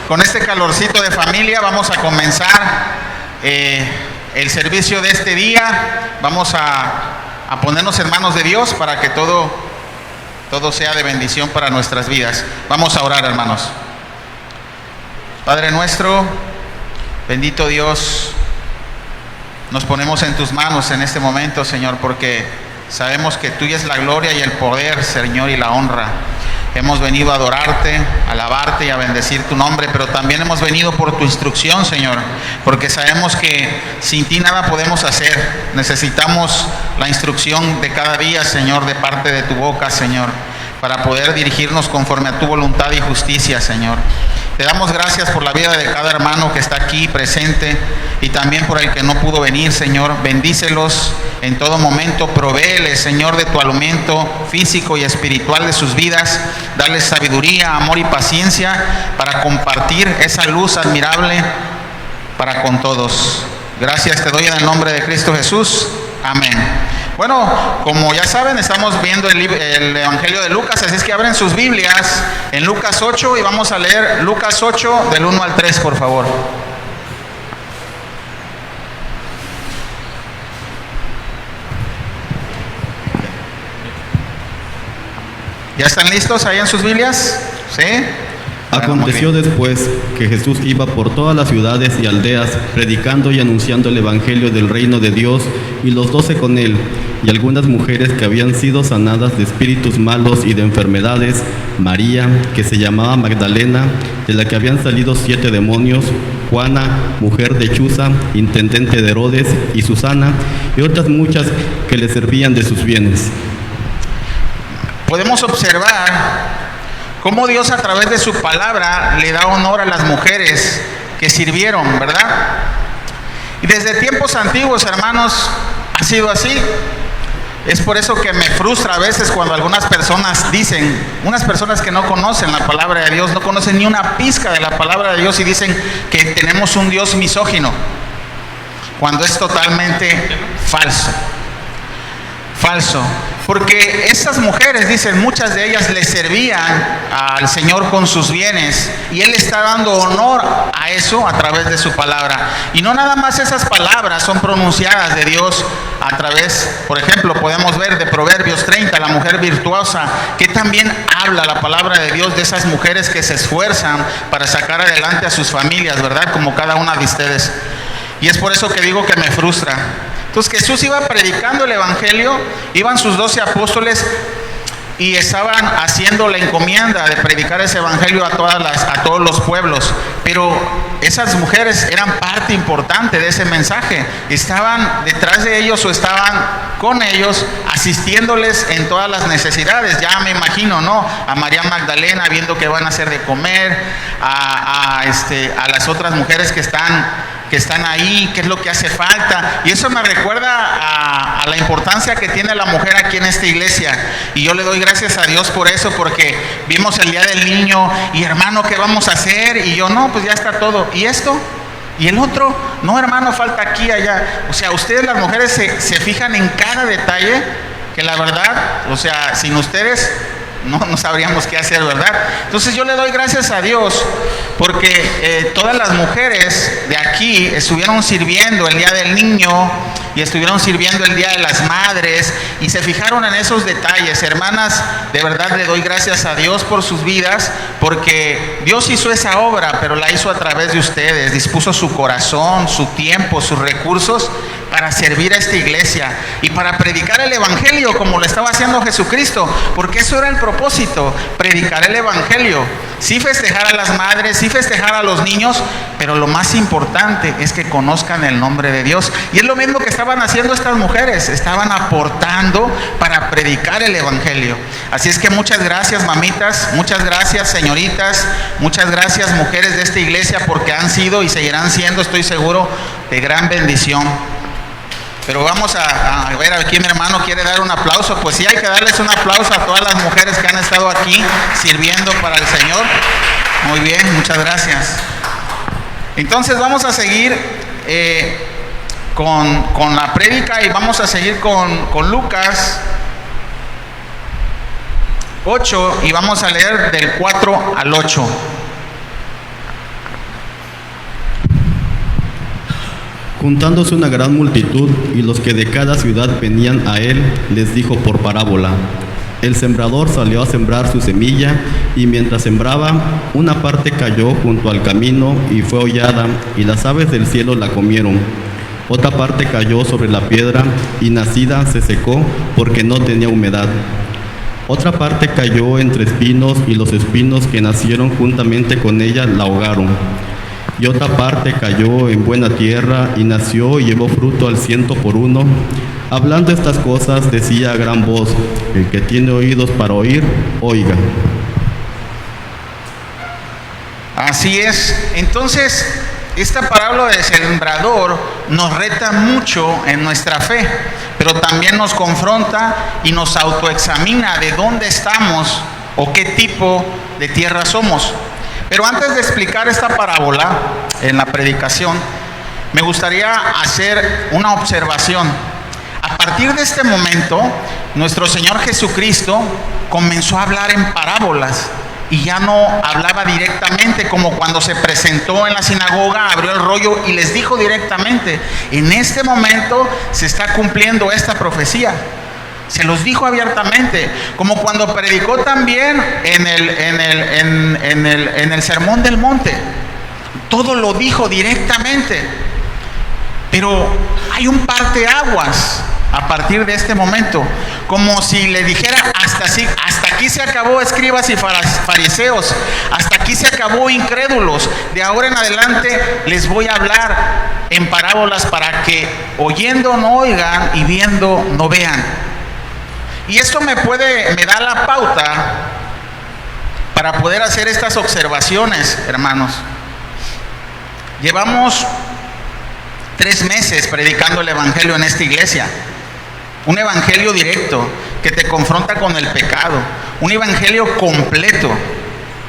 con este calorcito de familia vamos a comenzar el servicio de este día. Vamos a ponernos en manos de Dios para que todo sea de bendición para nuestras vidas. Vamos a orar, hermanos. Padre nuestro, bendito Dios, nos ponemos en tus manos en este momento, Señor, porque sabemos que tuya es la gloria y el poder, Señor, y la honra. Hemos venido a adorarte, a alabarte y a bendecir tu nombre, pero también hemos venido por tu instrucción, Señor, porque sabemos que sin ti nada podemos hacer. Necesitamos la instrucción de cada día, Señor, de parte de tu boca, Señor, para poder dirigirnos conforme a tu voluntad y justicia, Señor. Te damos gracias por la vida de cada hermano que está aquí presente y también por el que no pudo venir, Señor. Bendícelos en todo momento, provéeles, Señor, de tu alimento físico y espiritual de sus vidas. Darles sabiduría, amor y paciencia para compartir esa luz admirable para con todos. Gracias te doy en el nombre de Cristo Jesús. Amén. Bueno, como ya saben, estamos viendo el Evangelio de Lucas, así es que abren sus Biblias en Lucas 8 y vamos a leer Lucas 8 del 1 al 3, por favor. ¿Ya están listos ahí en sus Biblias? ¿Sí? Aconteció después que Jesús iba por todas las ciudades y aldeas, predicando y anunciando el evangelio del reino de Dios, y los 12 con él, y algunas mujeres que habían sido sanadas de espíritus malos y de enfermedades: María, que se llamaba Magdalena, de la que habían salido 7 demonios; Juana, mujer de Chuza, intendente de Herodes, y Susana, y otras muchas que le servían de sus bienes. Podemos observar cómo Dios a través de su palabra le da honor a las mujeres que sirvieron, ¿verdad? Y desde tiempos antiguos, hermanos, ha sido así. Es por eso que me frustra a veces cuando algunas personas dicen, unas personas que no conocen la palabra de Dios, no conocen ni una pizca de la palabra de Dios y dicen que tenemos un Dios misógino, cuando es totalmente falso. Falso. Porque esas mujeres, dicen, muchas de ellas le servían al Señor con sus bienes y Él está dando honor a eso a través de su palabra. Y no nada más esas palabras son pronunciadas de Dios a través, por ejemplo, podemos ver de Proverbios 30, la mujer virtuosa, que también habla la palabra de Dios de esas mujeres que se esfuerzan para sacar adelante a sus familias, ¿verdad? Como cada una de ustedes. Y es por eso que digo que me frustra. Entonces Jesús iba predicando el evangelio, iban sus 12 apóstoles y estaban haciendo la encomienda de predicar ese evangelio a todos los pueblos. Pero esas mujeres eran parte importante de ese mensaje. Estaban detrás de ellos o estaban con ellos, asistiéndoles en todas las necesidades. Ya me imagino, ¿no? A María Magdalena viendo que van a hacer de comer, a las otras mujeres que están ahí, qué es lo que hace falta. Y eso me recuerda a la importancia que tiene la mujer aquí en esta iglesia. Y yo le doy gracias a Dios por eso, porque vimos el día del niño y hermano, ¿qué vamos a hacer? Y yo, no, pues ya está todo. ¿Y esto? ¿Y el otro? No, hermano, falta aquí, allá. O sea, ustedes las mujeres se fijan en cada detalle, que la verdad, o sea, sin ustedes no sabríamos qué hacer, ¿verdad? Entonces yo le doy gracias a Dios porque todas las mujeres de aquí estuvieron sirviendo el día del niño y estuvieron sirviendo el día de las madres y se fijaron en esos detalles. Hermanas, de verdad le doy gracias a Dios por sus vidas, porque Dios hizo esa obra, pero la hizo a través de ustedes. Dispuso su corazón, su tiempo, sus recursos para servir a esta iglesia y para predicar el evangelio como lo estaba haciendo Jesucristo, porque eso era el propósito, predicar el evangelio. Sí festejar a las madres, sí festejar a los niños, pero lo más importante es que conozcan el nombre de Dios. Y es lo mismo que estaban haciendo estas mujeres, estaban aportando para predicar el evangelio. Así es que muchas gracias, mamitas, muchas gracias, señoritas, muchas gracias, mujeres de esta iglesia, porque han sido y seguirán siendo, estoy seguro, de gran bendición. Pero vamos a ver, aquí mi hermano quiere dar un aplauso. Pues sí, hay que darles un aplauso a todas las mujeres que han estado aquí sirviendo para el Señor. Muy bien, muchas gracias. Entonces vamos a seguir con la prédica y vamos a seguir con Lucas 8 y vamos a leer del 4 al 8. Juntándose una gran multitud y los que de cada ciudad venían a él, les dijo por parábola: el sembrador salió a sembrar su semilla, y mientras sembraba, una parte cayó junto al camino y fue hollada, y las aves del cielo la comieron. Otra parte cayó sobre la piedra, y nacida se secó porque no tenía humedad. Otra parte cayó entre espinos, y los espinos que nacieron juntamente con ella la ahogaron. Y otra parte cayó en buena tierra, y nació y llevó fruto al 100%. Hablando estas cosas, decía a gran voz: el que tiene oídos para oír, oiga. Así es. Entonces, esta parábola del sembrador nos reta mucho en nuestra fe, pero también nos confronta y nos autoexamina de dónde estamos o qué tipo de tierra somos. Pero antes de explicar esta parábola en la predicación, me gustaría hacer una observación. A partir de este momento, nuestro Señor Jesucristo comenzó a hablar en parábolas y ya no hablaba directamente, como cuando se presentó en la sinagoga, abrió el rollo y les dijo directamente. En este momento se está cumpliendo esta profecía. Se los dijo abiertamente, como cuando predicó también en el Sermón del Monte. Todo lo dijo directamente. Pero hay un parteaguas a partir de este momento, como si le dijera: hasta aquí se acabó, escribas y fariseos, hasta aquí se acabó, incrédulos, de ahora en adelante les voy a hablar en parábolas para que oyendo no oigan y viendo no vean. Y esto me da la pauta para poder hacer estas observaciones, hermanos. Llevamos 3 meses predicando el evangelio en esta iglesia. Un evangelio directo que te confronta con el pecado. Un evangelio completo,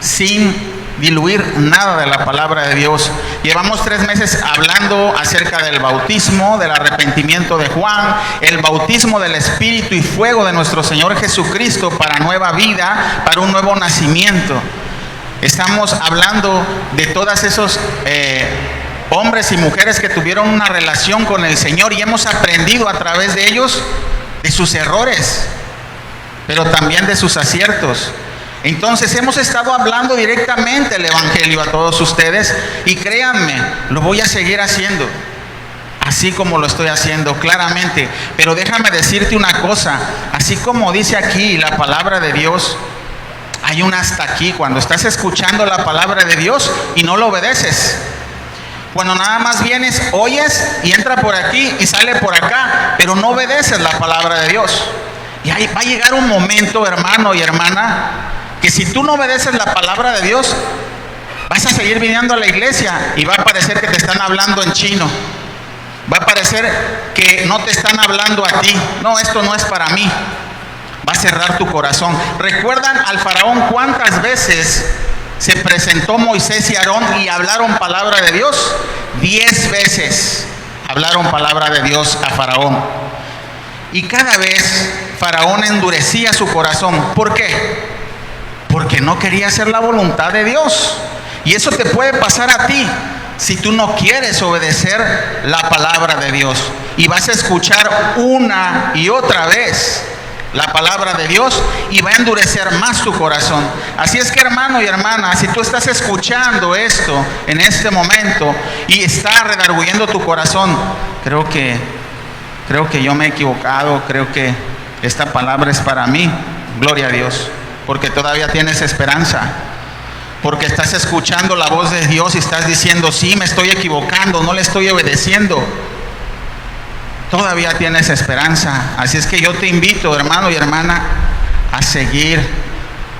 sin diluir nada de la palabra de Dios. Llevamos 3 meses hablando acerca del bautismo, del arrepentimiento de Juan, el bautismo del Espíritu y fuego de nuestro Señor Jesucristo para nueva vida, para un nuevo nacimiento. Estamos hablando de todos esos hombres y mujeres que tuvieron una relación con el Señor y hemos aprendido a través de ellos de sus errores, pero también de sus aciertos. Entonces hemos estado hablando directamente el evangelio a todos ustedes y créanme, lo voy a seguir haciendo, así como lo estoy haciendo claramente. Pero déjame decirte una cosa, así como dice aquí la palabra de Dios, hay un hasta aquí cuando estás escuchando la palabra de Dios y no lo obedeces. Cuando nada más vienes, oyes y entra por aquí y sale por acá, pero no obedeces la palabra de Dios. Y ahí va a llegar un momento, hermano y hermana, que si tú no obedeces la palabra de Dios, vas a seguir viniendo a la iglesia y va a parecer que te están hablando en chino. Va a parecer que no te están hablando a ti. No, esto no es para mí. Va a cerrar tu corazón. ¿Recuerdan al faraón cuántas veces se presentó Moisés y Aarón y hablaron palabra de Dios? 10 veces hablaron palabra de Dios a faraón. Y cada vez faraón endurecía su corazón. ¿Por qué? Porque no quería hacer la voluntad de Dios. Y eso te puede pasar a ti si tú no quieres obedecer la palabra de Dios. Y vas a escuchar una y otra vez la palabra de Dios y va a endurecer más tu corazón. Así es que, hermano y hermana, si tú estás escuchando esto en este momento y está redarguyendo tu corazón, creo que yo me he equivocado, creo que esta palabra es para mí. Gloria a Dios, porque todavía tienes esperanza, porque estás escuchando la voz de Dios y estás diciendo: sí, me estoy equivocando, no le estoy obedeciendo. Todavía tienes esperanza. Así es que yo te invito, hermano y hermana, a seguir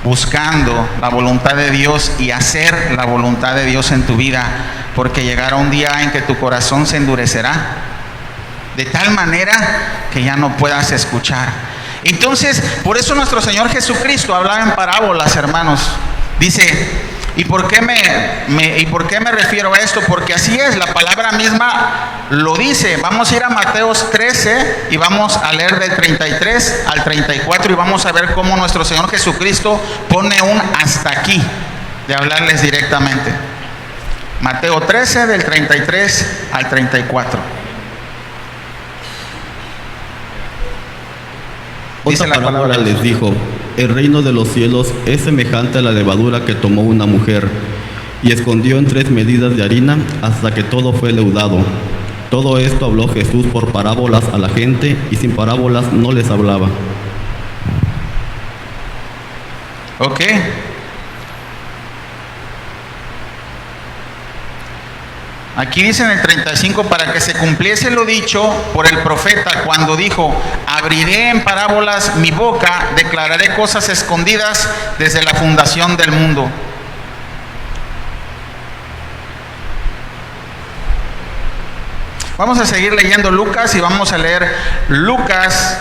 buscando la voluntad de Dios y hacer la voluntad de Dios en tu vida, porque llegará un día en que tu corazón se endurecerá de tal manera que ya no puedas escuchar. Entonces, por eso nuestro Señor Jesucristo hablaba en parábolas, hermanos. Dice: ¿y por qué me refiero a esto? Porque así es, la palabra misma lo dice. Vamos a ir a Mateos 13 y vamos a leer del 33 al 34 y vamos a ver cómo nuestro Señor Jesucristo pone un hasta aquí de hablarles directamente. Mateo 13 del 33 al 34. Otra parábola les dijo: el reino de los cielos es semejante a la levadura que tomó una mujer y escondió en 3 medidas de harina hasta que todo fue leudado. Todo esto habló Jesús por parábolas a la gente, y sin parábolas no les hablaba. Ok. Aquí dice en el 35, para que se cumpliese lo dicho por el profeta cuando dijo: abriré en parábolas mi boca, declararé cosas escondidas desde la fundación del mundo. Vamos a seguir leyendo Lucas y vamos a leer Lucas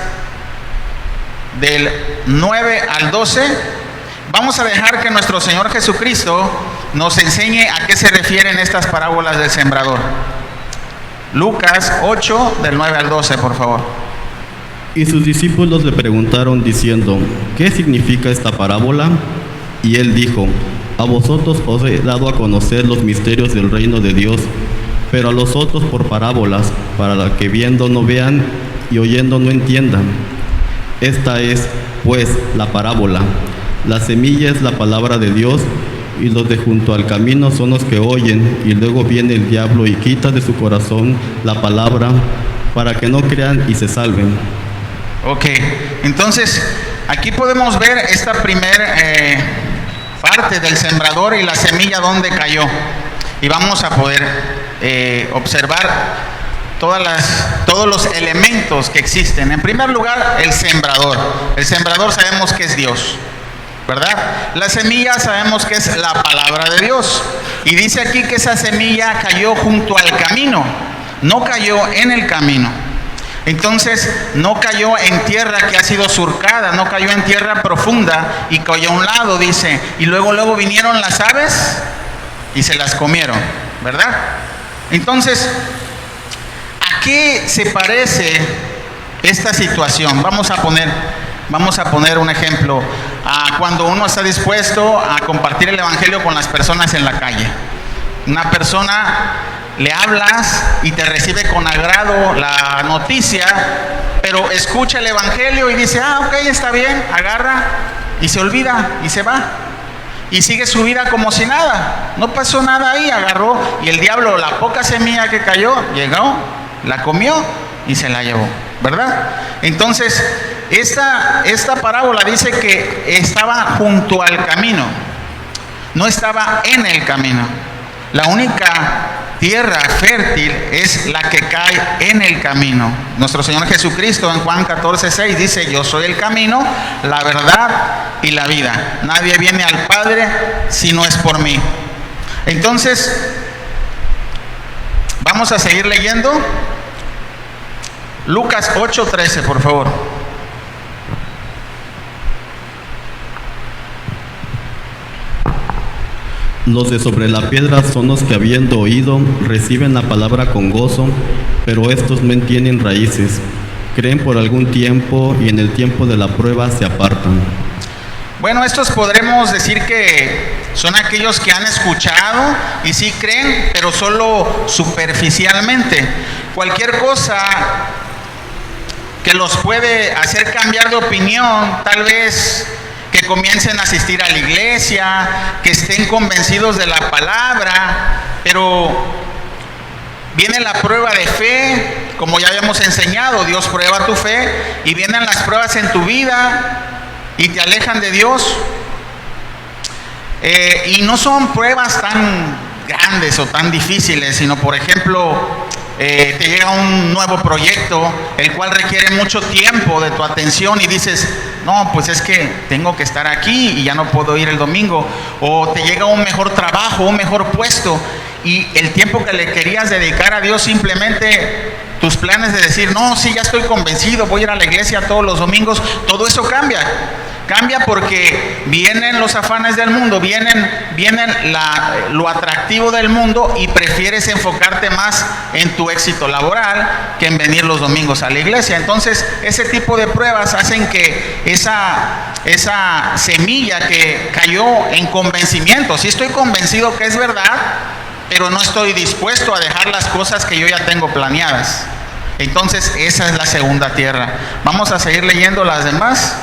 del 9 al 12. Vamos a dejar que nuestro Señor Jesucristo nos enseñe a qué se refieren estas parábolas del sembrador. Lucas 8, del 9 al 12, por favor. Y sus discípulos le preguntaron diciendo: ¿qué significa esta parábola? Y él dijo: a vosotros os he dado a conocer los misterios del reino de Dios, pero a los otros por parábolas, para que viendo no vean y oyendo no entiendan. Esta es, pues, la parábola. La semilla es la palabra de Dios, y los de junto al camino son los que oyen, y luego viene el diablo y quita de su corazón la palabra, para que no crean y se salven. Ok, entonces aquí podemos ver esta primera parte del sembrador y la semilla donde cayó. Y vamos a poder observar todos los elementos que existen. En primer lugar, el sembrador. El sembrador sabemos que es Dios, ¿verdad? La semilla sabemos que es la palabra de Dios. Y dice aquí que esa semilla cayó junto al camino, no cayó en el camino. Entonces, no cayó en tierra que ha sido surcada, no cayó en tierra profunda y cayó a un lado, dice. Y luego vinieron las aves y se las comieron, ¿verdad? Entonces, ¿a qué se parece esta situación? Vamos a poner un ejemplo. Cuando uno está dispuesto a compartir el evangelio con las personas en la calle. Una persona, le hablas y te recibe con agrado la noticia, pero escucha el evangelio y dice: ok, está bien, agarra y se olvida y se va. Y sigue su vida como si nada. No pasó nada ahí, agarró y el diablo, la poca semilla que cayó, llegó, la comió y se la llevó, ¿verdad? Entonces, esta parábola dice que estaba junto al camino, no estaba en el camino. La única tierra fértil es la que cae en el camino. Nuestro Señor Jesucristo en Juan 14:6 dice: yo soy el camino, la verdad y la vida. Nadie viene al Padre si no es por mí. Entonces, vamos a seguir leyendo. Lucas 8:13, por favor. Los de sobre la piedra son los que, habiendo oído, reciben la palabra con gozo, pero estos no tienen raíces. Creen por algún tiempo y en el tiempo de la prueba se apartan. Bueno, estos podremos decir que son aquellos que han escuchado y sí creen, pero solo superficialmente. Cualquier cosa que los puede hacer cambiar de opinión, tal vez que comiencen a asistir a la iglesia, que estén convencidos de la palabra, pero viene la prueba de fe, como ya habíamos enseñado. Dios prueba tu fe y vienen las pruebas en tu vida y te alejan de Dios. Y no son pruebas tan grandes o tan difíciles, sino, por ejemplo, te llega un nuevo proyecto el cual requiere mucho tiempo de tu atención y dices: no, pues es que tengo que estar aquí y ya no puedo ir el domingo. O te llega un mejor trabajo, un mejor puesto, y el tiempo que le querías dedicar a Dios, simplemente tus planes de decir: no, sí, ya estoy convencido, voy a ir a la iglesia todos los domingos, todo eso cambia porque vienen los afanes del mundo, vienen lo atractivo del mundo, y prefieres enfocarte más en tu éxito laboral que en venir los domingos a la iglesia. Entonces, ese tipo de pruebas hacen que esa semilla que cayó en convencimiento, sí estoy convencido que es verdad, pero no estoy dispuesto a dejar las cosas que yo ya tengo planeadas. Entonces esa es la segunda tierra. Vamos a seguir leyendo las demás.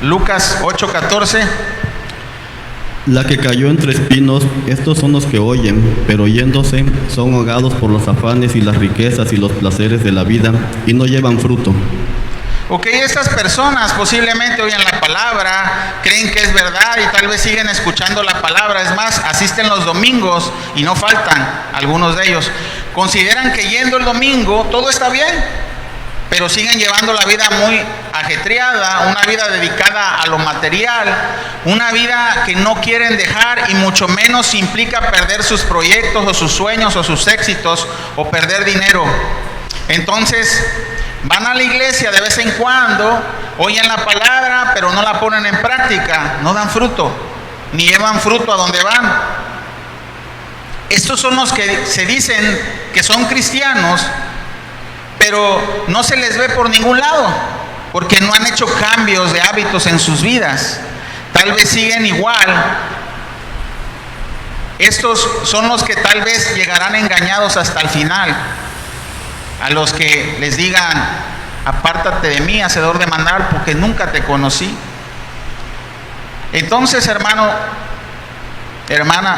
Lucas 8:14. La que cayó entre espinos, estos son los que oyen, pero yéndose son ahogados por los afanes y las riquezas y los placeres de la vida y no llevan fruto. Ok, estas personas posiblemente oyen la palabra, creen que es verdad y tal vez siguen escuchando la palabra. Es más, asisten los domingos y no faltan algunos de ellos. Consideran que yendo el domingo todo está bien, pero siguen llevando la vida muy ajetreada, una vida dedicada a lo material, una vida que no quieren dejar y mucho menos implica perder sus proyectos o sus sueños o sus éxitos o perder dinero. Entonces, van a la iglesia de vez en cuando, oyen la palabra, pero no la ponen en práctica, no dan fruto, ni llevan fruto a donde van. Estos son los que se dicen que son cristianos, pero no se les ve por ningún lado, porque no han hecho cambios de hábitos en sus vidas. Tal vez siguen igual. Estos son los que tal vez llegarán engañados hasta el final. A los que les digan: apártate de mí, hacedor de maldad, porque nunca te conocí. Entonces, hermano, hermana,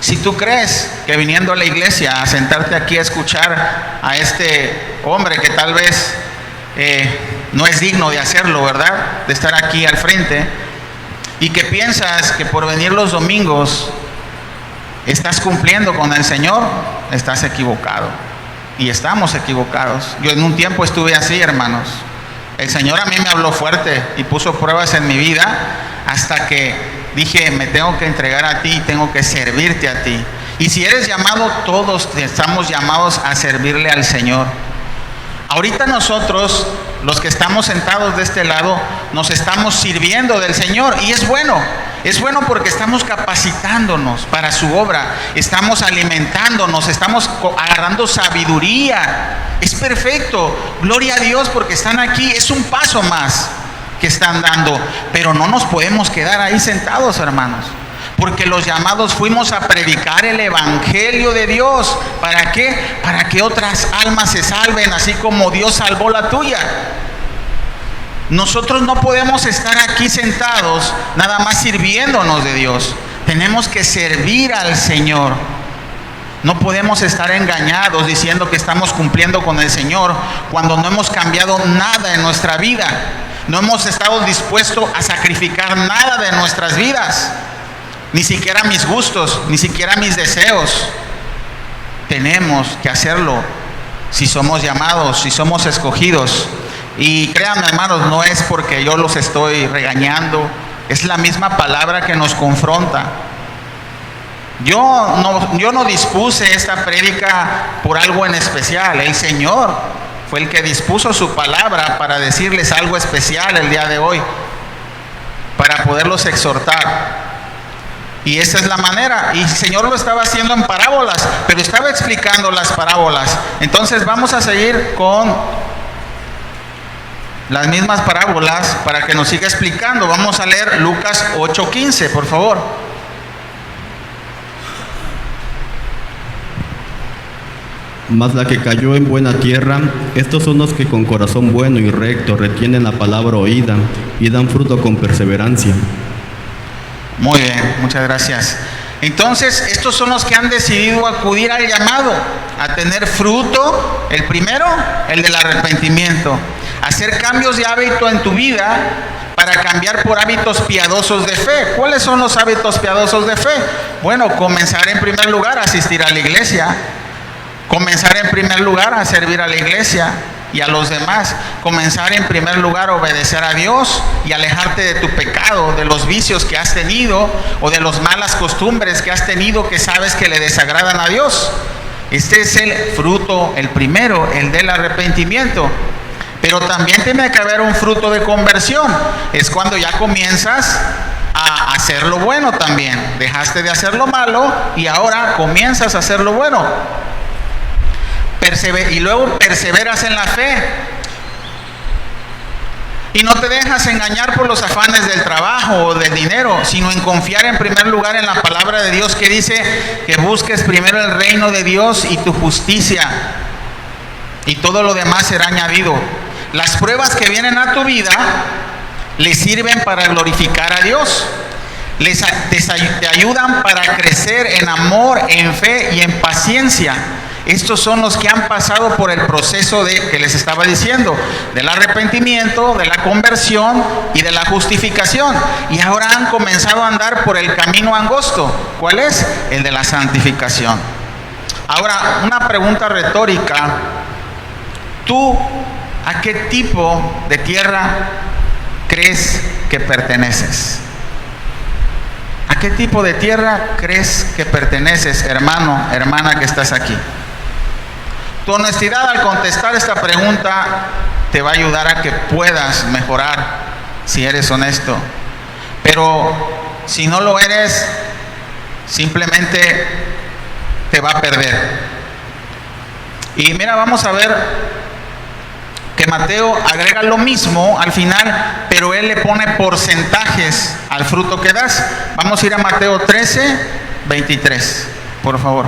si tú crees que viniendo a la iglesia, a sentarte aquí a escuchar a este hombre que tal vez no es digno de hacerlo, ¿verdad?, de estar aquí al frente, y que piensas que por venir los domingos estás cumpliendo con el Señor, estás equivocado. Y estamos equivocados. Yo en un tiempo estuve así, hermanos. El Señor a mí me habló fuerte y puso pruebas en mi vida hasta que dije: me tengo que entregar a ti, tengo que servirte a ti. Y si eres llamado, todos estamos llamados a servirle al Señor. Ahorita nosotros, los que estamos sentados de este lado, nos estamos sirviendo del Señor, y es bueno. Es bueno porque estamos capacitándonos para su obra, estamos alimentándonos, estamos agarrando sabiduría. Es perfecto, gloria a Dios porque están aquí, es un paso más que están dando. Pero no nos podemos quedar ahí sentados, hermanos, porque los llamados fuimos a predicar el evangelio de Dios. ¿Para qué? Para que otras almas se salven, así como Dios salvó la tuya. Nosotros no podemos estar aquí sentados nada más sirviéndonos de Dios. Tenemos que servir al Señor. No podemos estar engañados diciendo que estamos cumpliendo con el Señor cuando no hemos cambiado nada en nuestra vida. No hemos estado dispuestos a sacrificar nada de nuestras vidas. Ni siquiera mis gustos, ni siquiera mis deseos. Tenemos que hacerlo si somos llamados, si somos escogidos. Y créanme, hermanos, no es porque yo los estoy regañando, es la misma palabra que nos confronta. Yo no dispuse esta prédica por algo en especial. El Señor fue el que dispuso su palabra para decirles algo especial el día de hoy, para poderlos exhortar. Y esa es la manera. Y el Señor lo estaba haciendo en parábolas, pero estaba explicando las parábolas. Entonces vamos a seguir con las mismas parábolas para que nos siga explicando. Vamos a leer Lucas 8:15, por favor. Mas la que cayó en buena tierra, estos son los que con corazón bueno y recto retienen la palabra oída y dan fruto con perseverancia. Muy bien, muchas gracias. Entonces, estos son los que han decidido acudir al llamado, a tener fruto. El primero, el del arrepentimiento. Hacer cambios de hábito en tu vida para cambiar por hábitos piadosos de fe. ¿Cuáles son los hábitos piadosos de fe? Bueno, comenzar en primer lugar a asistir a la iglesia. Comenzar en primer lugar a servir a la iglesia y a los demás. Comenzar en primer lugar a obedecer a Dios y alejarte de tu pecado, de los vicios que has tenido o de las malas costumbres que has tenido que sabes que le desagradan a Dios. Este es el fruto, el primero, el del arrepentimiento. Pero también tiene que haber un fruto de conversión. Es cuando ya comienzas a hacer lo bueno también. Dejaste de hacer lo malo y ahora comienzas a hacer lo bueno. Y luego perseveras en la fe. Y no te dejas engañar por los afanes del trabajo o del dinero, sino en confiar en primer lugar en la palabra de Dios, que dice que busques primero el reino de Dios y tu justicia, y todo lo demás será añadido. Las pruebas que vienen a tu vida le sirven para glorificar a Dios. Te ayudan para crecer en amor, en fe y en paciencia. Estos son los que han pasado por el proceso que les estaba diciendo, del arrepentimiento, de la conversión y de la justificación. Y ahora han comenzado a andar por el camino angosto. ¿Cuál es? El de la santificación. Ahora, una pregunta retórica. ¿Tú a qué tipo de tierra crees que perteneces? ¿A qué tipo de tierra crees que perteneces, hermano, hermana que estás aquí? Tu honestidad al contestar esta pregunta te va a ayudar a que puedas mejorar si eres honesto. Pero si no lo eres, simplemente te va a perder. Y mira, vamos a ver que Mateo agrega lo mismo al final, pero él le pone porcentajes al fruto que das. Vamos a ir a Mateo 13, 23, por favor.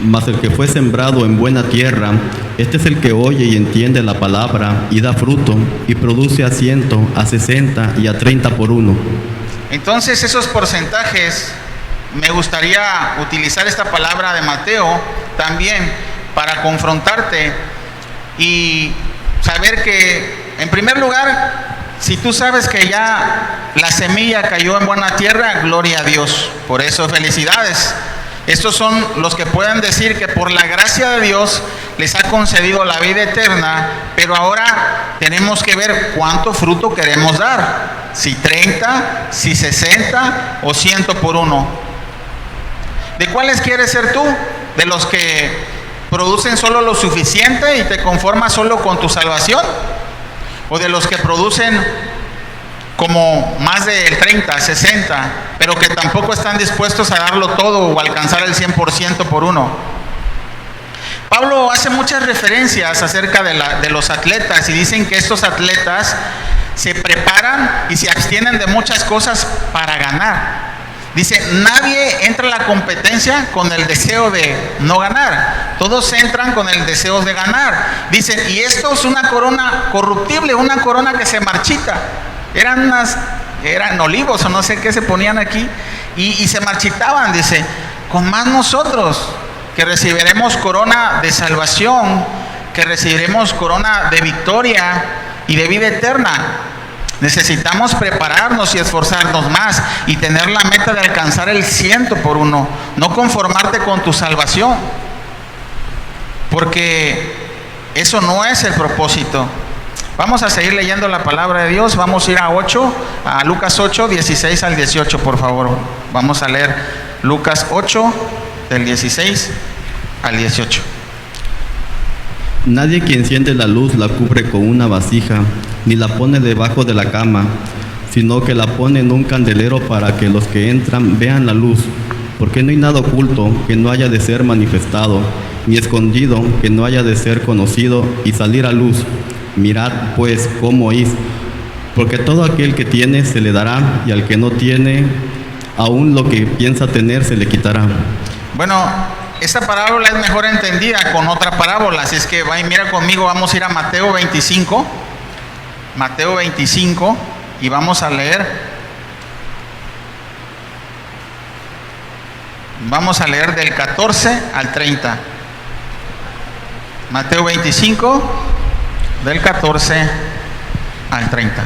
Mas el que fue sembrado en buena tierra, este es el que oye y entiende la palabra y da fruto y produce a 100, a 60 y a 30 por uno. Entonces esos porcentajes, me gustaría utilizar esta palabra de Mateo también para confrontarte y saber que, en primer lugar, si tú sabes que ya la semilla cayó en buena tierra, gloria a Dios. Por eso, felicidades. Estos son los que pueden decir que por la gracia de Dios les ha concedido la vida eterna, pero ahora tenemos que ver cuánto fruto queremos dar. Si 30, si 60 o 100 por uno. ¿De cuáles quieres ser tú? ¿De los que producen solo lo suficiente y te conformas solo con tu salvación? ¿O de los que producen como más del 30, 60, pero que tampoco están dispuestos a darlo todo o alcanzar el 100% por uno? Pablo hace muchas referencias acerca de los atletas y dicen que estos atletas se preparan y se abstienen de muchas cosas para ganar. Dice, nadie entra a la competencia con el deseo de no ganar. Todos entran con el deseo de ganar. Dicen, y esto es una corona corruptible, una corona que se marchita. Eran olivos o no sé qué se ponían aquí y se marchitaban. Dice, con más nosotros que recibiremos corona de salvación, que recibiremos corona de victoria y de vida eterna. Necesitamos prepararnos y esforzarnos más y tener la meta de alcanzar el 100 por uno. No conformarte con tu salvación, porque eso no es el propósito. Vamos a seguir leyendo la palabra de Dios. Vamos a ir a Lucas 8, 16 al 18, por favor. Vamos a leer Lucas 8, del 16 al 18. Nadie que enciende la luz la cubre con una vasija, ni la pone debajo de la cama, sino que la pone en un candelero para que los que entran vean la luz. Porque no hay nada oculto que no haya de ser manifestado, ni escondido que no haya de ser conocido y salir a luz. Mirad pues cómo oís, porque todo aquel que tiene se le dará, y al que no tiene, aún lo que piensa tener se le quitará. Bueno, esta parábola es mejor entendida con otra parábola, así es que va y mira conmigo. Vamos a ir a Mateo 25, Mateo 25, y vamos a leer del 14 al 30. Mateo 25, del 14 al 30.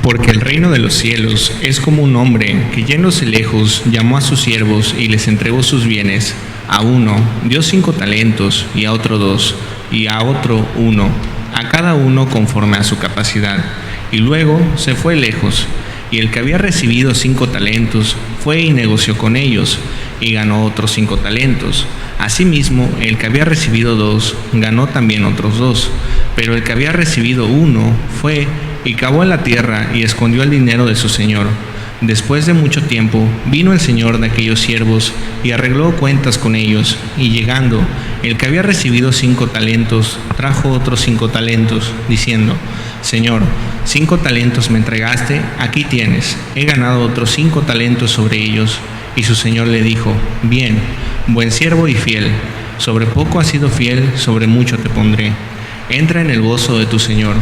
Porque el reino de los cielos es como un hombre que, yéndose lejos, llamó a sus siervos y les entregó sus bienes. A uno dio 5 talentos, y a otro 2, y a otro 1, a cada uno conforme a su capacidad. Y luego se fue lejos. Y el que había recibido 5 talentos fue y negoció con ellos, y ganó otros 5 talentos. Asimismo, el que había recibido 2 ganó también otros 2. Pero el que había recibido 1 fue y cavó en la tierra y escondió el dinero de su señor. Después de mucho tiempo, vino el señor de aquellos siervos y arregló cuentas con ellos, y llegando, el que había recibido 5 talentos, trajo otros 5 talentos, diciendo: Señor, 5 talentos me entregaste, aquí tienes, he ganado otros 5 talentos sobre ellos. Y su señor le dijo: Bien, buen siervo y fiel, sobre poco has sido fiel, sobre mucho te pondré. Entra en el gozo de tu señor.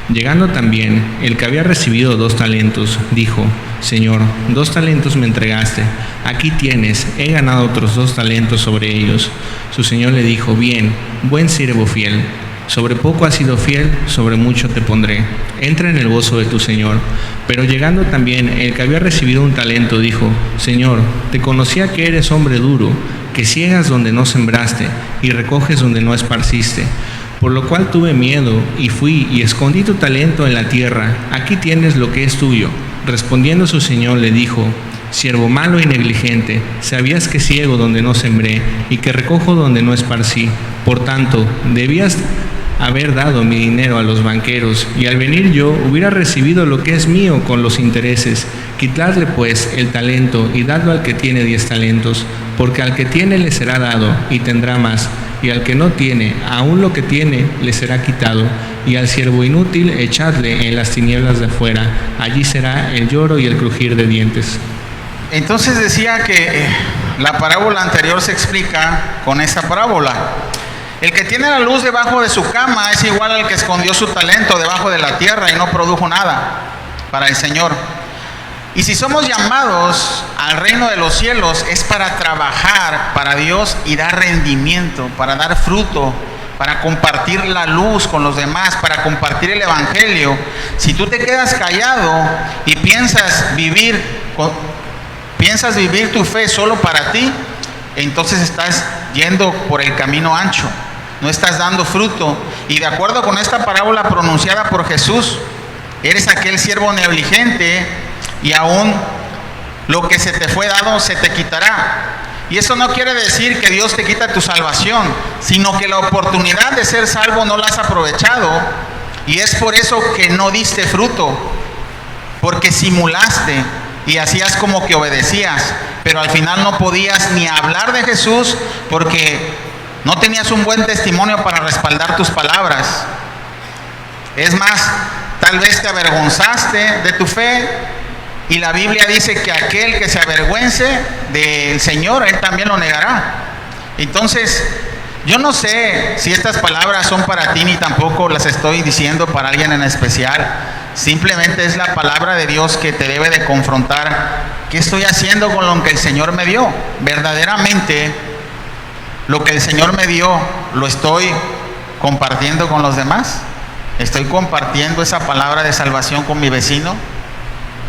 Llegando también, el que había recibido 2 talentos, dijo: Señor, 2 talentos me entregaste, aquí tienes, he ganado otros 2 talentos sobre ellos. Su señor le dijo: Bien, buen siervo fiel, sobre poco has sido fiel, sobre mucho te pondré. Entra en el gozo de tu señor. Pero llegando también, el que había recibido 1 talento, dijo: Señor, te conocía que eres hombre duro, que ciegas donde no sembraste, y recoges donde no esparciste. Por lo cual tuve miedo, y fui y escondí tu talento en la tierra. Aquí tienes lo que es tuyo. Respondiendo su señor le dijo: Siervo malo y negligente, sabías que ciego donde no sembré, y que recojo donde no esparcí. Por tanto, debías haber dado mi dinero a los banqueros, y al venir yo hubiera recibido lo que es mío con los intereses. Quitadle pues el talento y dadlo al que tiene 10 talentos, porque al que tiene le será dado y tendrá más, y al que no tiene, aún lo que tiene le será quitado. Y al siervo inútil echadle en las tinieblas de afuera, allí será el lloro y el crujir de dientes. Entonces decía que la parábola anterior se explica con esta parábola. El que tiene la luz debajo de su cama es igual al que escondió su talento debajo de la tierra y no produjo nada para el Señor. Y si somos llamados al reino de los cielos, es para trabajar para Dios y dar rendimiento, para dar fruto, para compartir la luz con los demás, para compartir el evangelio. Si tú te quedas callado y piensas vivir tu fe solo para ti, entonces estás yendo por el camino ancho, no estás dando fruto. Y de acuerdo con esta parábola pronunciada por Jesús, eres aquel siervo negligente, y aún lo que se te fue dado se te quitará. Y eso no quiere decir que Dios te quita tu salvación, sino que la oportunidad de ser salvo no la has aprovechado, y es por eso que no diste fruto, porque simulaste y hacías como que obedecías, pero al final no podías ni hablar de Jesús porque no tenías un buen testimonio para respaldar tus palabras. Es más, tal vez te avergonzaste de tu fe, y la Biblia dice que aquel que se avergüence del Señor, Él también lo negará. Entonces, yo no sé si estas palabras son para ti, ni tampoco las estoy diciendo para alguien en especial. Simplemente es la palabra de Dios que te debe de confrontar. ¿Qué estoy haciendo con lo que el Señor me dio? Verdaderamente, lo que el Señor me dio, ¿lo estoy compartiendo con los demás? ¿Estoy compartiendo esa palabra de salvación con mi vecino,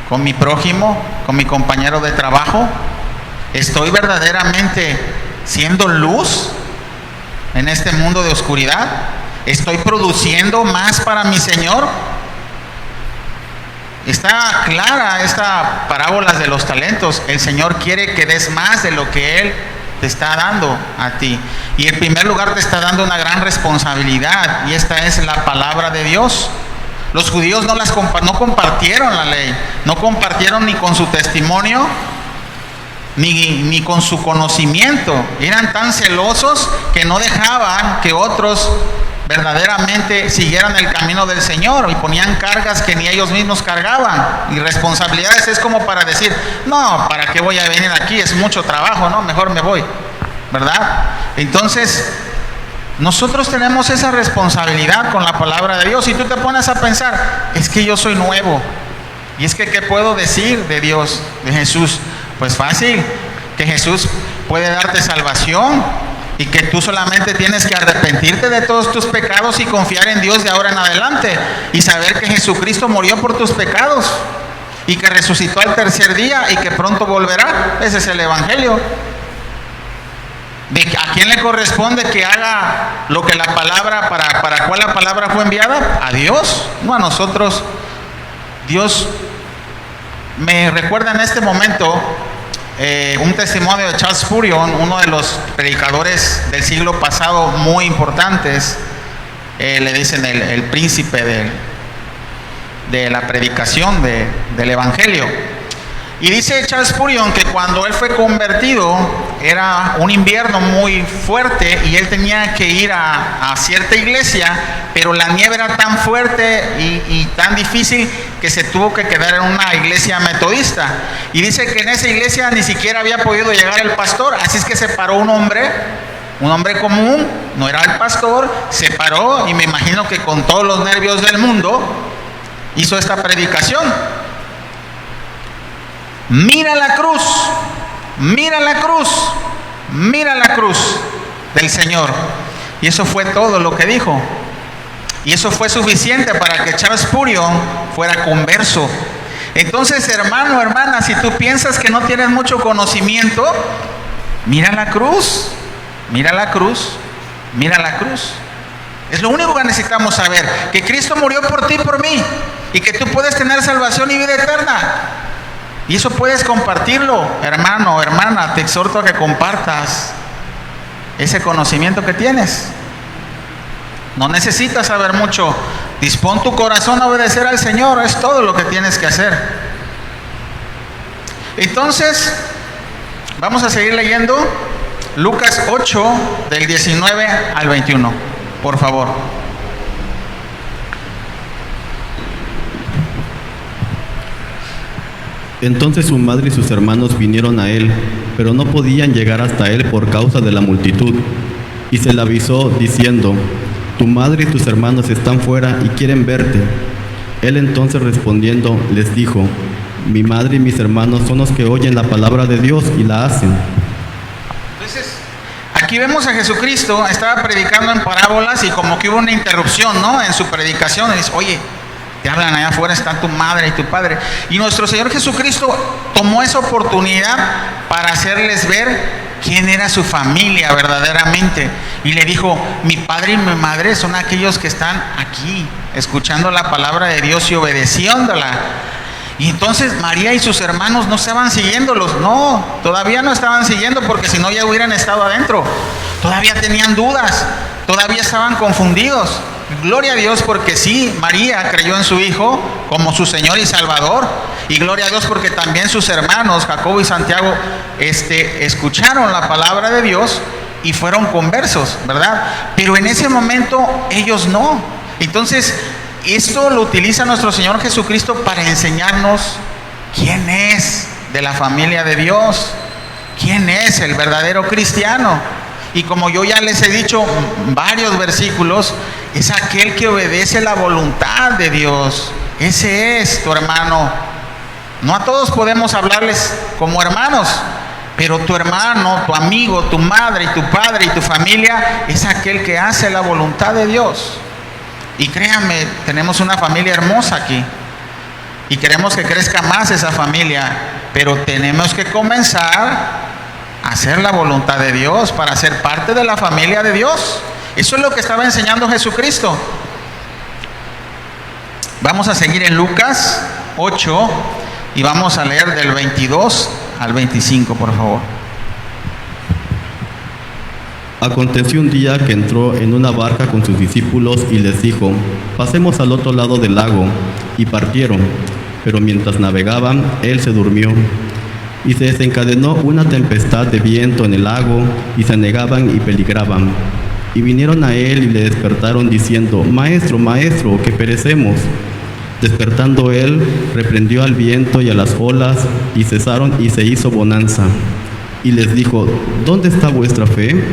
con mi prójimo, con mi compañero de trabajo? ¿Estoy verdaderamente siendo luz en este mundo de oscuridad? ¿Estoy produciendo más para mi Señor? Está clara esta parábola de los talentos. El Señor quiere que des más de lo que Él te está dando a ti. Y en primer lugar te está dando una gran responsabilidad, y esta es la palabra de Dios. Los judíos no compartieron la ley, no compartieron ni con su testimonio, ni con su conocimiento. Eran tan celosos que no dejaban que otros verdaderamente siguieran el camino del Señor, y ponían cargas que ni ellos mismos cargaban, y responsabilidades. Es como para decir: no, ¿para qué voy a venir aquí? Es mucho trabajo, no, mejor me voy, ¿verdad? Entonces, nosotros tenemos esa responsabilidad con la palabra de Dios. Y tú te pones a pensar: es que yo soy nuevo, y es que ¿qué puedo decir de Dios, de Jesús? Pues fácil, que Jesús puede darte salvación, y que tú solamente tienes que arrepentirte de todos tus pecados y confiar en Dios de ahora en adelante, y saber que Jesucristo murió por tus pecados y que resucitó al tercer día y que pronto volverá. Ese es el evangelio. ¿A quién le corresponde que haga lo que la palabra, para cuál la palabra fue enviada? A Dios, no a nosotros. Dios me recuerda en este momento un testimonio de Charles Spurgeon, uno de los predicadores del siglo pasado muy importantes. Le dicen el príncipe de la predicación del evangelio. Y dice Charles Spurgeon que cuando él fue convertido era un invierno muy fuerte y él tenía que ir a cierta iglesia, pero la nieve era tan fuerte y tan difícil que se tuvo que quedar en una iglesia metodista. Y dice que en esa iglesia ni siquiera había podido llegar el pastor, así es que se paró un hombre común, no era el pastor, se paró y me imagino que con todos los nervios del mundo hizo esta predicación. Mira la cruz, mira la cruz, mira la cruz del Señor. Y eso fue todo lo que dijo. Y eso fue suficiente para que Charles Spurgeon fuera converso. Entonces, hermano, hermana, si tú piensas que no tienes mucho conocimiento, mira la cruz, mira la cruz, mira la cruz. Es lo único que necesitamos saber, que Cristo murió por ti y por mí, y que tú puedes tener salvación y vida eterna. Y eso puedes compartirlo, hermano, hermana. Te exhorto a que compartas ese conocimiento que tienes. No necesitas saber mucho. Dispón tu corazón a obedecer al Señor. Es todo lo que tienes que hacer. Entonces, vamos a seguir leyendo Lucas 8, del 19 al 21. Por favor. Entonces su madre y sus hermanos vinieron a él, pero no podían llegar hasta él por causa de la multitud. Y se le avisó diciendo: tu madre y tus hermanos están fuera y quieren verte. Él entonces respondiendo les dijo: mi madre y mis hermanos son los que oyen la palabra de Dios y la hacen. Entonces, aquí vemos a Jesucristo, estaba predicando en parábolas y como que hubo una interrupción, ¿no? En su predicación. Y dice: oye, te hablan allá afuera, están tu madre y tu padre. Y nuestro Señor Jesucristo tomó esa oportunidad para hacerles ver quién era su familia verdaderamente. Y le dijo: mi padre y mi madre son aquellos que están aquí, escuchando la palabra de Dios y obedeciéndola. Y entonces María y sus hermanos no estaban siguiéndolos. No, todavía no estaban siguiendo, porque si no ya hubieran estado adentro. Todavía tenían dudas, todavía estaban confundidos. Gloria a Dios porque sí, María creyó en su Hijo como su Señor y Salvador. Y gloria a Dios porque también sus hermanos, Jacobo y Santiago, escucharon la palabra de Dios y fueron conversos, ¿verdad? Pero en ese momento ellos no. Entonces, esto lo utiliza nuestro Señor Jesucristo para enseñarnos quién es de la familia de Dios, quién es el verdadero cristiano. Y como yo ya les he dicho varios versículos, es aquel que obedece la voluntad de Dios. Ese es tu hermano. No a todos podemos hablarles como hermanos, pero tu hermano, tu amigo, tu madre y tu padre y tu familia es aquel que hace la voluntad de Dios. Y créanme, tenemos una familia hermosa aquí y queremos que crezca más esa familia, pero tenemos que comenzar a hacer la voluntad de Dios para ser parte de la familia de Dios. Eso es lo que estaba enseñando Jesucristo. Vamos a seguir en Lucas 8 y vamos a leer del 22 al 25, por favor. Aconteció un día que entró en una barca con sus discípulos y les dijo: pasemos al otro lado del lago. Y partieron, pero mientras navegaban, él se durmió. Y se desencadenó una tempestad de viento en el lago, y se anegaban y peligraban. Y vinieron a él y le despertaron diciendo: Maestro, maestro, que perecemos. Despertando él, reprendió al viento y a las olas, y cesaron y se hizo bonanza. Y les dijo: ¿dónde está vuestra fe?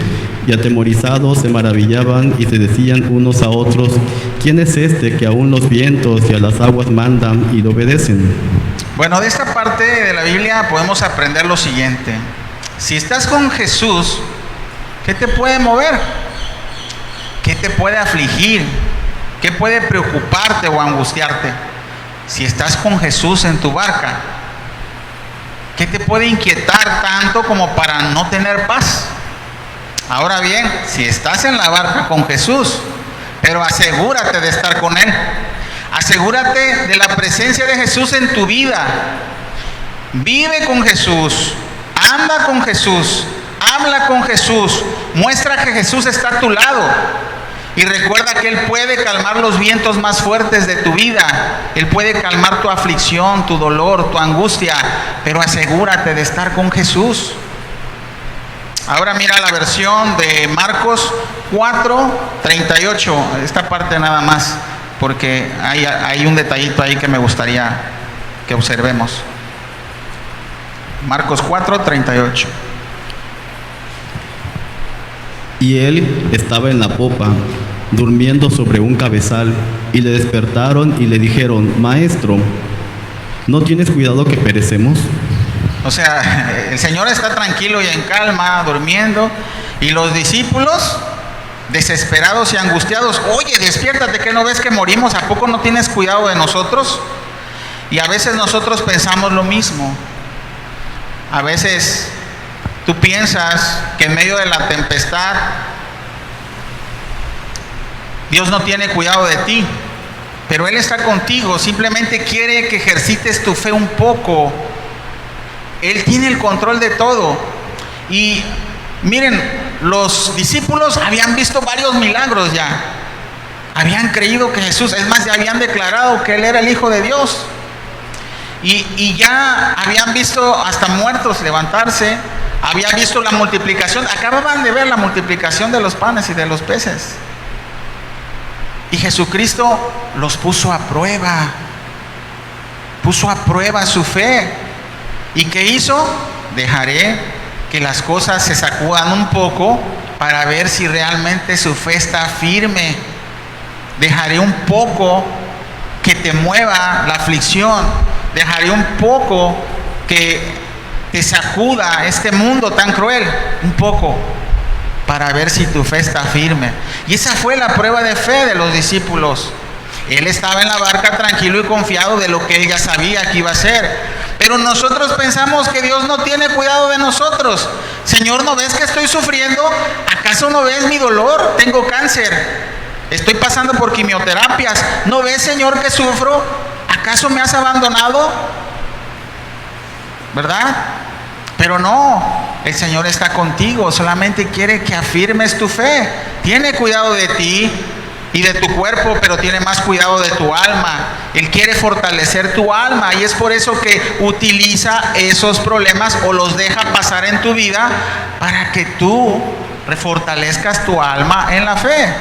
Y atemorizados se maravillaban y se decían unos a otros: ¿quién es este que aún los vientos y a las aguas mandan y le obedecen? Bueno, de esta parte de la Biblia podemos aprender lo siguiente. Si estás con Jesús, ¿qué te puede mover? ¿Qué te puede afligir? ¿Qué puede preocuparte o angustiarte? Si estás con Jesús en tu barca, ¿qué te puede inquietar tanto como para no tener paz? Ahora bien, si estás en la barca con Jesús, pero asegúrate de estar con Él. Asegúrate de la presencia de Jesús en tu vida. Vive con Jesús, anda con Jesús, habla con Jesús, muestra que Jesús está a tu lado. Y recuerda que Él puede calmar los vientos más fuertes de tu vida. Él puede calmar tu aflicción, tu dolor, tu angustia. Pero asegúrate de estar con Jesús. Ahora mira la versión de Marcos 4:38. Esta parte nada más, porque hay un detallito ahí que me gustaría que observemos. Marcos 4:38. Y él estaba en la popa, durmiendo sobre un cabezal, y le despertaron y le dijeron: Maestro, ¿no tienes cuidado que perecemos? O sea, el Señor está tranquilo y en calma, durmiendo, y los discípulos, desesperados y angustiados: oye, despiértate, ¿que no ves que morimos? ¿A poco no tienes cuidado de nosotros? Y a veces nosotros pensamos lo mismo. A veces tú piensas que en medio de la tempestad Dios no tiene cuidado de ti, pero Él está contigo, simplemente quiere que ejercites tu fe un poco. Él tiene el control de todo. Y miren, los discípulos habían visto varios milagros ya. Habían creído que Jesús, es más, ya habían declarado que Él era el Hijo de Dios. Y ya habían visto hasta muertos levantarse. Habían visto la multiplicación. Acababan de ver la multiplicación de los panes y de los peces. Y Jesucristo los puso a prueba. Puso a prueba su fe. ¿Y qué hizo? Dejaré que las cosas se sacudan un poco para ver si realmente su fe está firme. Dejaré un poco que te mueva la aflicción. Dejaré un poco que te sacuda este mundo tan cruel. Un poco para ver si tu fe está firme. Y esa fue la prueba de fe de los discípulos. Él estaba en la barca tranquilo y confiado de lo que él ya sabía que iba a hacer. Pero nosotros pensamos que Dios no tiene cuidado de nosotros. Señor, ¿no ves que estoy sufriendo? ¿Acaso no ves mi dolor? Tengo cáncer. Estoy pasando por quimioterapias. ¿No ves, Señor, que sufro? ¿Acaso me has abandonado? ¿Verdad? Pero no, el Señor está contigo. Solamente quiere que afirmes tu fe. Tiene cuidado de ti y de tu cuerpo, pero tiene más cuidado de tu alma. Él quiere fortalecer tu alma, y es por eso que utiliza esos problemas o los deja pasar en tu vida para que tú refortalezcas tu alma en la fe,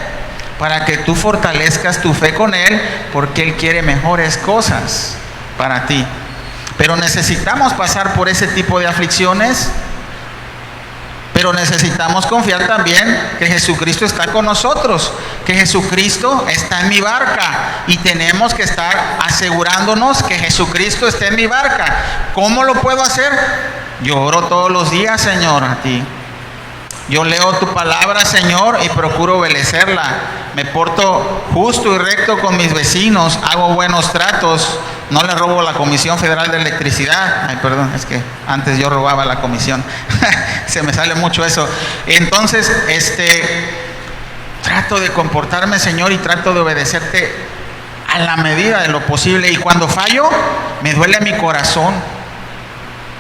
para que tú fortalezcas tu fe con Él, porque Él quiere mejores cosas para ti. Pero necesitamos pasar por ese tipo de aflicciones. Pero necesitamos confiar también que Jesucristo está con nosotros, que Jesucristo está en mi barca, y tenemos que estar asegurándonos que Jesucristo está en mi barca. ¿Cómo lo puedo hacer? Yo oro todos los días, Señor, a ti. Yo leo tu palabra, Señor, y procuro obedecerla. Me porto justo y recto con mis vecinos, hago buenos tratos, no le robo la Comisión Federal de Electricidad. Ay, perdón, es que antes yo robaba la comisión. Se me sale mucho eso. Entonces, trato de comportarme, Señor, y trato de obedecerte a la medida de lo posible. Y cuando fallo, me duele mi corazón,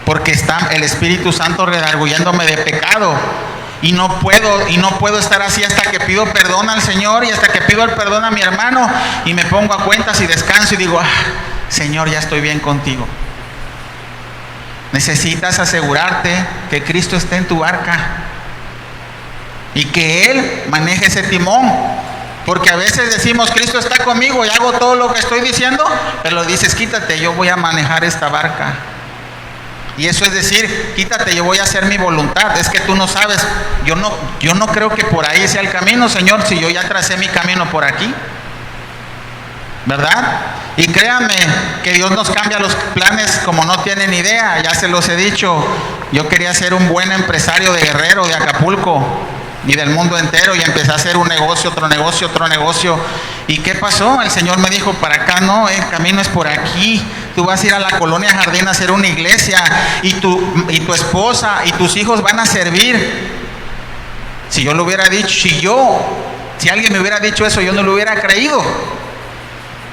porque está el Espíritu Santo redarguyéndome de pecado. Y no puedo estar así hasta que pido perdón al Señor, y hasta que pido el perdón a mi hermano, y me pongo a cuentas y descanso y digo: Señor, ya estoy bien contigo. Necesitas asegurarte que Cristo esté en tu barca y que Él maneje ese timón, porque a veces decimos: Cristo está conmigo y hago todo lo que estoy diciendo, pero dices: quítate, yo voy a manejar esta barca. Y eso es decir: quítate, yo voy a hacer mi voluntad. Es que tú no sabes, yo no creo que por ahí sea el camino, Señor, si yo ya tracé mi camino por aquí, ¿verdad? Y créanme que Dios nos cambia los planes como no tienen idea. Ya se los he dicho, yo quería ser un buen empresario de Guerrero, de Acapulco y del mundo entero, y empecé a hacer un negocio, otro negocio, otro negocio. ¿Y qué pasó? El Señor me dijo: para acá no, el camino es por aquí. Tú vas a ir a la Colonia Jardín a hacer una iglesia, y tu esposa y tus hijos van a servir. Si yo lo hubiera dicho, si alguien me hubiera dicho eso, yo no lo hubiera creído,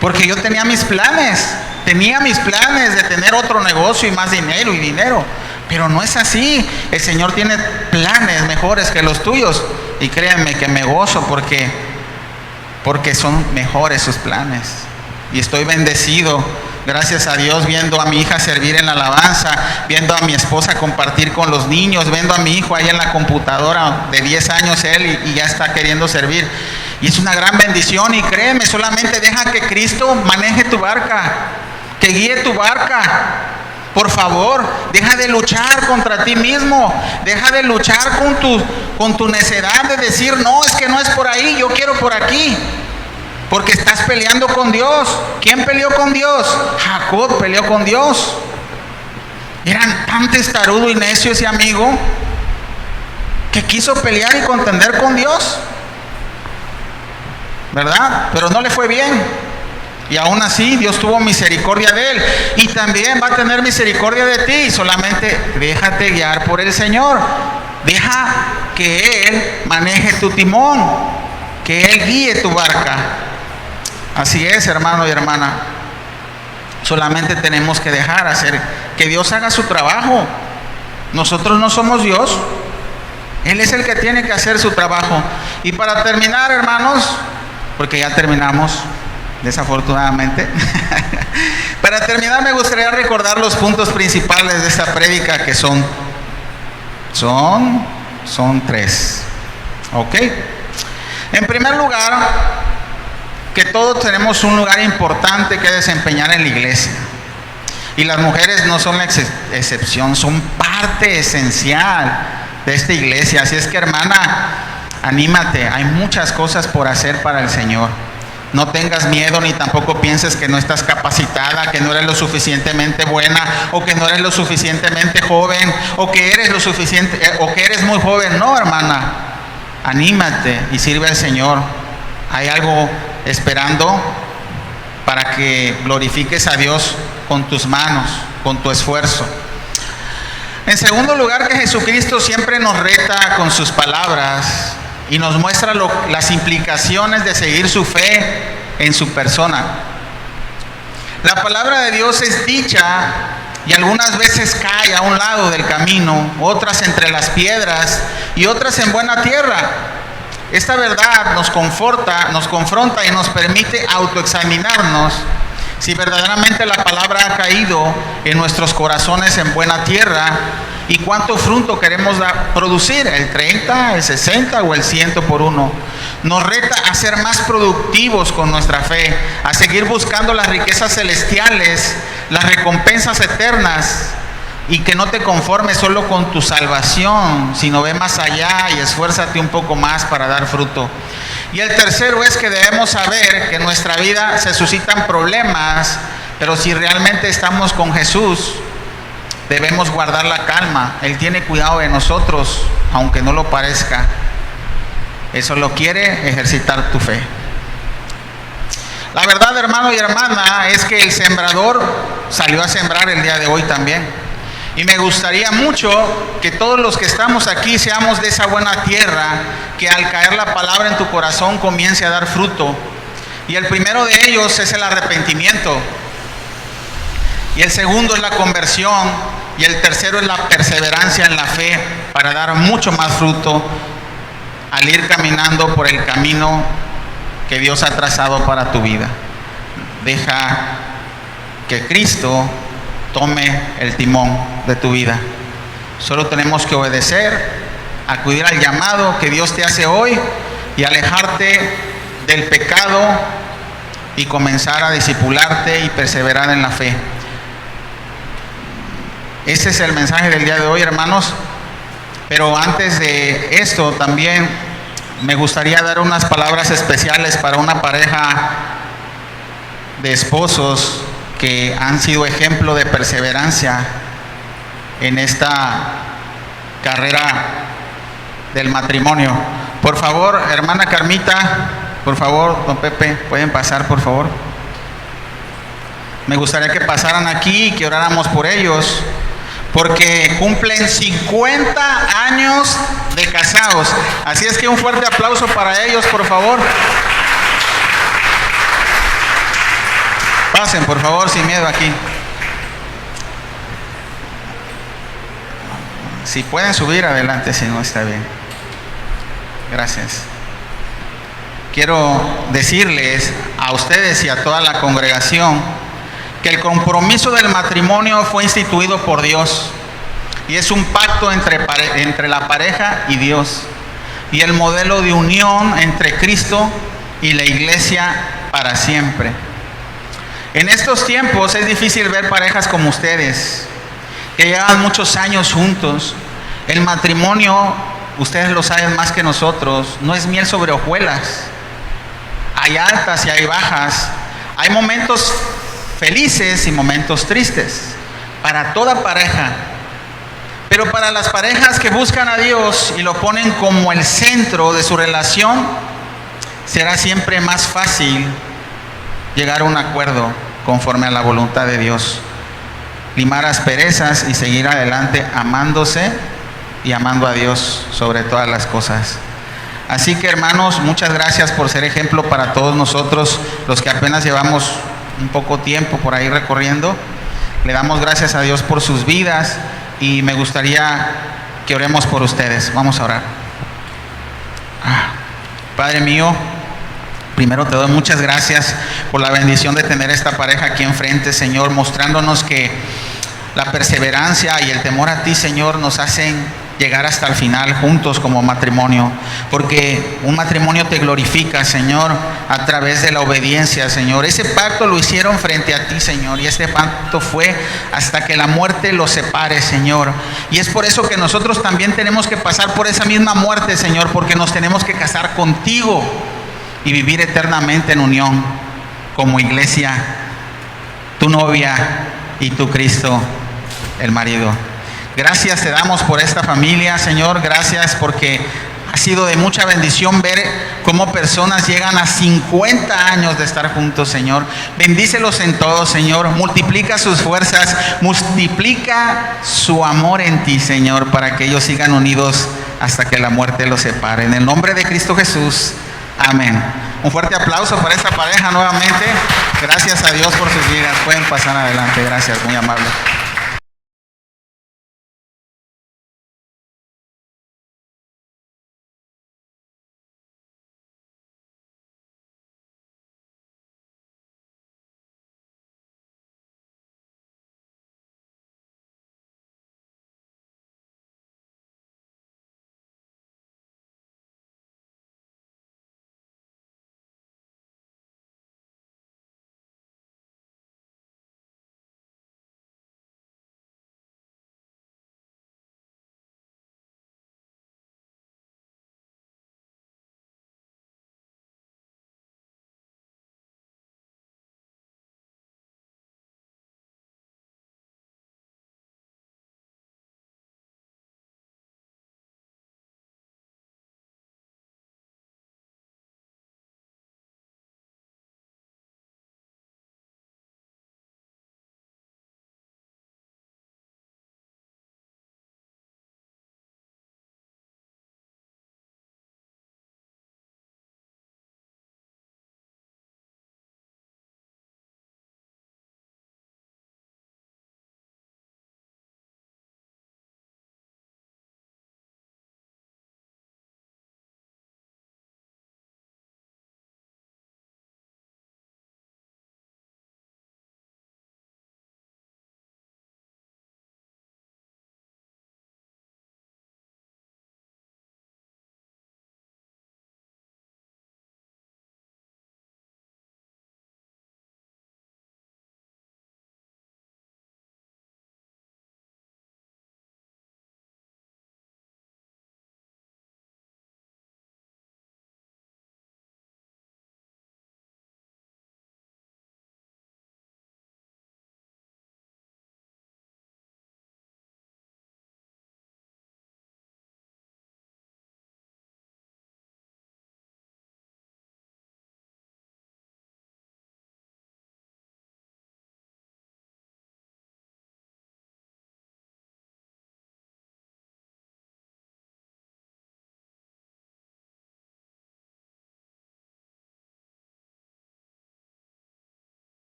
porque yo tenía mis planes de tener otro negocio y más dinero. Pero no es así. El Señor tiene planes mejores que los tuyos, y créanme que me gozo, porque porque son mejores sus planes. Y estoy bendecido, gracias a Dios, viendo a mi hija servir en la alabanza, viendo a mi esposa compartir con los niños, viendo a mi hijo ahí en la computadora de 10 años él y ya está queriendo servir. Y es una gran bendición, y créeme, solamente deja que Cristo maneje tu barca, que guíe tu barca. Por favor, deja de luchar contra ti mismo, deja de luchar con tu necedad de decir, no, es que no es por ahí, yo quiero por aquí. Porque estás peleando con Dios. ¿Quién peleó con Dios? Jacob peleó con Dios. Era tan testarudo y necio ese amigo que quiso pelear y contender con Dios, ¿verdad? Pero no le fue bien. Y aún así Dios tuvo misericordia de él. Y también va a tener misericordia de ti. Solamente déjate guiar por el Señor. Deja que Él maneje tu timón, que Él guíe tu barca. Así es, hermano y hermana. Solamente tenemos que dejar hacer que Dios haga su trabajo. Nosotros no somos Dios. Él es el que tiene que hacer su trabajo. Y para terminar, hermanos, porque ya terminamos, desafortunadamente. Para terminar, me gustaría recordar los puntos principales de esta prédica, que son 3. ¿Ok? En primer lugar, que todos tenemos un lugar importante que desempeñar en la iglesia. Y las mujeres no son la excepción, son parte esencial de esta iglesia. Así es que, hermana, anímate, hay muchas cosas por hacer para el Señor. No tengas miedo, ni tampoco pienses que no estás capacitada, que no eres lo suficientemente buena, o que no eres lo suficientemente joven, o que eres lo suficiente, o que eres muy joven. No, hermana, anímate y sirve al Señor. Hay algo esperando para que glorifiques a Dios con tus manos, con tu esfuerzo. En segundo lugar, que Jesucristo siempre nos reta con sus palabras y nos muestra las implicaciones de seguir su fe en su persona. La palabra de Dios es dicha y algunas veces cae a un lado del camino, otras entre las piedras y otras en buena tierra. Esta verdad nos confronta y nos permite autoexaminarnos si verdaderamente la palabra ha caído en nuestros corazones en buena tierra y cuánto fruto queremos producir, el 30, el 60 o el 100 por uno. Nos reta a ser más productivos con nuestra fe, a seguir buscando las riquezas celestiales, las recompensas eternas, y que no te conformes solo con tu salvación, sino ve más allá y esfuérzate un poco más para dar fruto. Y el tercero es que debemos saber que en nuestra vida se suscitan problemas, pero si realmente estamos con Jesús, debemos guardar la calma. Él tiene cuidado de nosotros, aunque no lo parezca. Él solo quiere ejercitar tu fe. La verdad, hermano y hermana, es que el sembrador salió a sembrar el día de hoy también. Y me gustaría mucho que todos los que estamos aquí seamos de esa buena tierra, que al caer la palabra en tu corazón comience a dar fruto. Y el primero de ellos es el arrepentimiento. Y el segundo es la conversión. Y el tercero es la perseverancia en la fe para dar mucho más fruto al ir caminando por el camino que Dios ha trazado para tu vida. Deja que Cristo tome el timón de tu vida. Solo tenemos que obedecer, acudir al llamado que Dios te hace hoy y alejarte del pecado y comenzar a discipularte y perseverar en la fe. Ese es el mensaje del día de hoy, hermanos. Pero antes de esto también me gustaría dar unas palabras especiales para una pareja de esposos que han sido ejemplo de perseverancia en esta carrera del matrimonio. Por favor, hermana Carmita, por favor, don Pepe, ¿pueden pasar, por favor? Me gustaría que pasaran aquí y que oráramos por ellos, porque cumplen 50 años de casados. Así es que un fuerte aplauso para ellos, por favor. Pasen, por favor, sin miedo aquí. Si pueden subir, adelante, si no, está bien. Gracias. quiero decirles a ustedes y a toda la congregación que el compromiso del matrimonio fue instituido por Dios y es un pacto entre la pareja y Dios, y el modelo de unión entre Cristo y la iglesia para siempre. En estos tiempos es difícil ver parejas como ustedes, que llevan muchos años juntos. El matrimonio, ustedes lo saben más que nosotros, no es miel sobre hojuelas. Hay altas y hay bajas. Hay momentos felices y momentos tristes para toda pareja. Pero para las parejas que buscan a Dios y lo ponen como el centro de su relación, será siempre más fácil llegar a un acuerdo conforme a la voluntad de Dios, limar asperezas y seguir adelante amándose y amando a Dios sobre todas las cosas. Así que, hermanos, muchas gracias por ser ejemplo para todos nosotros, los que apenas llevamos un poco tiempo por ahí recorriendo. Le damos gracias a Dios por sus vidas y me gustaría que oremos por ustedes. Vamos a orar. Padre mío, primero te doy muchas gracias por la bendición de tener esta pareja aquí enfrente, Señor, mostrándonos que la perseverancia y el temor a ti, Señor, nos hacen llegar hasta el final juntos como matrimonio, porque un matrimonio te glorifica, Señor, a través de la obediencia, Señor. Ese pacto lo hicieron frente a ti, Señor, y ese pacto fue hasta que la muerte los separe, Señor. Y es por eso que nosotros también tenemos que pasar por esa misma muerte, Señor, porque nos tenemos que casar contigo y vivir eternamente en unión como iglesia, tu novia y tu Cristo, el marido. Gracias te damos por esta familia, Señor. Gracias porque ha sido de mucha bendición ver cómo personas llegan a 50 años de estar juntos, Señor. Bendícelos en todo, Señor. Multiplica sus fuerzas, multiplica su amor en ti, Señor, para que ellos sigan unidos hasta que la muerte los separe. En el nombre de Cristo Jesús. Amén. Un fuerte aplauso para esta pareja nuevamente. Gracias a Dios por sus vidas. Pueden pasar adelante. Gracias, muy amable.